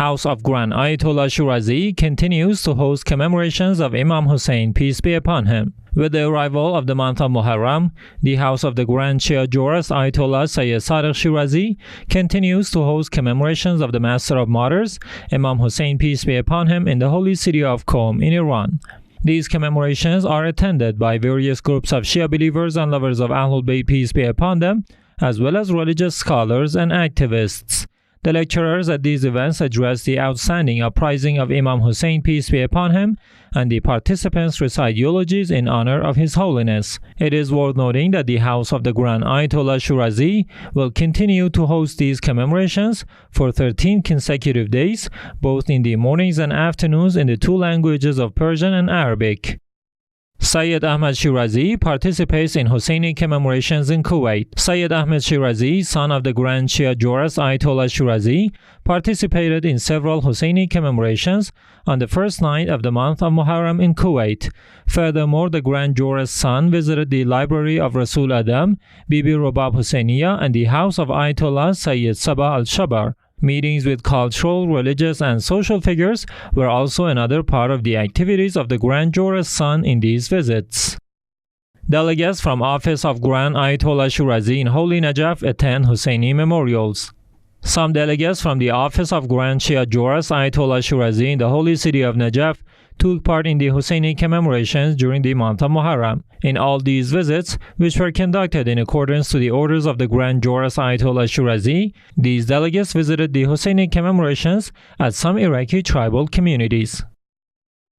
House of Grand Ayatollah Shirazi continues to host commemorations of Imam Hussein, peace be upon him. With the arrival of the month of Muharram, the House of the Grand Shia Joras Ayatollah Sayyid Sadiq Shirazi continues to host commemorations of the Master of Martyrs, Imam Hussein, peace be upon him, in the holy city of Qom in Iran. These commemorations are attended by various groups of Shia believers and lovers of AhlulBayt, peace be upon them, as well as religious scholars and activists. The lecturers at these events address the outstanding uprising of Imam Hussein, peace be upon him, and the participants recite eulogies in honor of His Holiness. It is worth noting that the House of the Grand Ayatollah Shirazi will continue to host these commemorations for 13 consecutive days, both in the mornings and afternoons in the two languages of Persian and Arabic. Sayyid Ahmed Shirazi participates in Husseini commemorations in Kuwait. Sayyid Ahmed Shirazi, son of the Grand Shia Joras Ayatollah Shirazi, participated in several Husseini commemorations on the first night of the month of Muharram in Kuwait. Furthermore, the Grand Joras' son visited the library of Rasul Adam, Bibi Robab Husainiya, and the house of Ayatollah Sayyid Sabah al-Shabar. Meetings with cultural, religious, and social figures were also another part of the activities of the Grand Joras' son in these visits. Delegates from Office of Grand Ayatollah Shirazi in Holy Najaf attend Husseini memorials. Some delegates from the Office of Grand Shia Joras Ayatollah Shirazi in the holy city of Najaf took part in the Husseini commemorations during the month of Muharram. In all these visits, which were conducted in accordance to the orders of the Grand Joras Ayatollah Shirazi, these delegates visited the Husseini commemorations at some Iraqi tribal communities.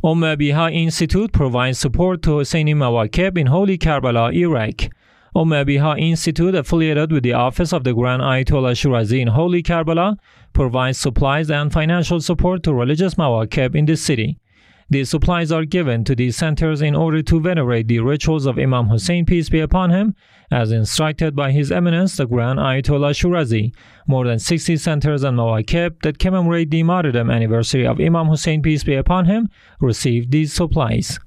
Abiha Institute provides support to Husseini Mawakib in Holy Karbala, Iraq. Abiha Institute, affiliated with the Office of the Grand Ayatollah Shirazi in Holy Karbala, provides supplies and financial support to religious Mawakib in this city. These supplies are given to these centers in order to venerate the rituals of Imam Hussein, peace be upon him, as instructed by His Eminence the Grand Ayatollah Shirazi. More than 60 centers and Mawakib that commemorate the martyrdom anniversary of Imam Hussein, peace be upon him, received these supplies.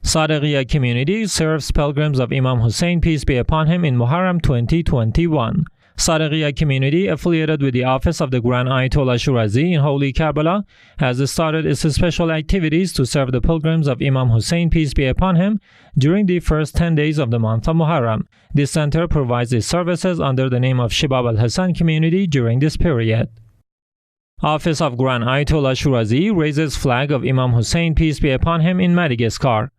Sadiqiya community serves pilgrims of Imam Hussein, peace be upon him, in Muharram 2021. Sadiqiya community, affiliated with the Office of the Grand Ayatollah Shirazi in Holy Karbala, has started its special activities to serve the pilgrims of Imam Hussein, peace be upon him, during the first 10 days of the month of Muharram. This center provides its services under the name of Shibab al-Hassan community during this period. Office of Grand Ayatollah Shirazi raises flag of Imam Hussein, peace be upon him, in Madagascar.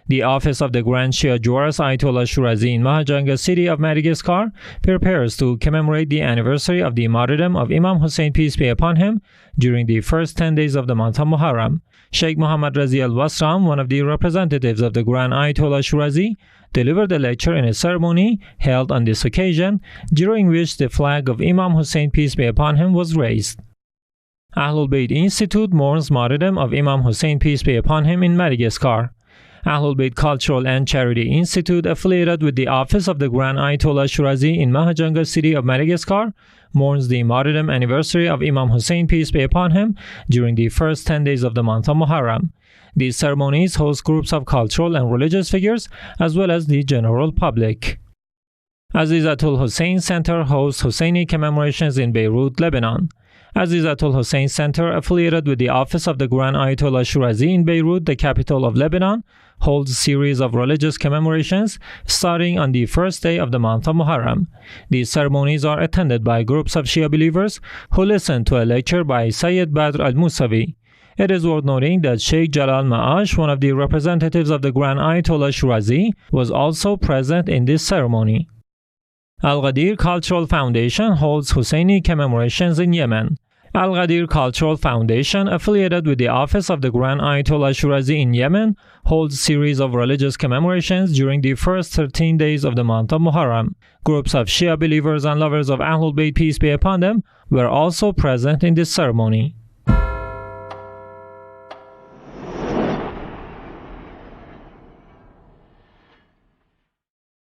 The Office of the Grand Shia Joras Ayatollah Shirazi in Mahajanga city of Madagascar prepares to commemorate the anniversary of the martyrdom of Imam Hussein, peace be upon him, during the first 10 days of the month of Muharram. Sheikh Muhammad Razi al-Wasram, one of the representatives of the Grand Ayatollah Shirazi, delivered a lecture in a ceremony held on this occasion, during which the flag of Imam Hussein, peace be upon him, was raised. AhlulBayt Institute mourns martyrdom of Imam Hussein, peace be upon him, in Madagascar. AhlulBayt Cultural and Charity Institute, affiliated with the Office of the Grand Ayatollah Shirazi in Mahajanga city of Madagascar, mourns the martyrdom anniversary of Imam Hussein, peace be upon him, during the first 10 days of the month of Muharram. These ceremonies host groups of cultural and religious figures, as well as the general public. Azizatul-Hussein Center hosts Husseini commemorations in Beirut, Lebanon. Azizatul-Hussein Center, affiliated with the Office of the Grand Ayatollah Shirazi in Beirut, the capital of Lebanon, holds a series of religious commemorations starting on the first day of the month of Muharram. These ceremonies are attended by groups of Shia believers who listen to a lecture by Sayyid Badr al-Musawi. It is worth noting that Sheikh Jalal Ma'ash, one of the representatives of the Grand Ayatollah Shirazi, was also present in this ceremony. Al-Ghadeer Cultural Foundation holds Husseini commemorations in Yemen. Al-Ghadeer Cultural Foundation, affiliated with the Office of the Grand Ayatollah Shirazi in Yemen, holds a series of religious commemorations during the first 13 days of the month of Muharram. Groups of Shia believers and lovers of AhlulBayt, peace be upon them, were also present in this ceremony.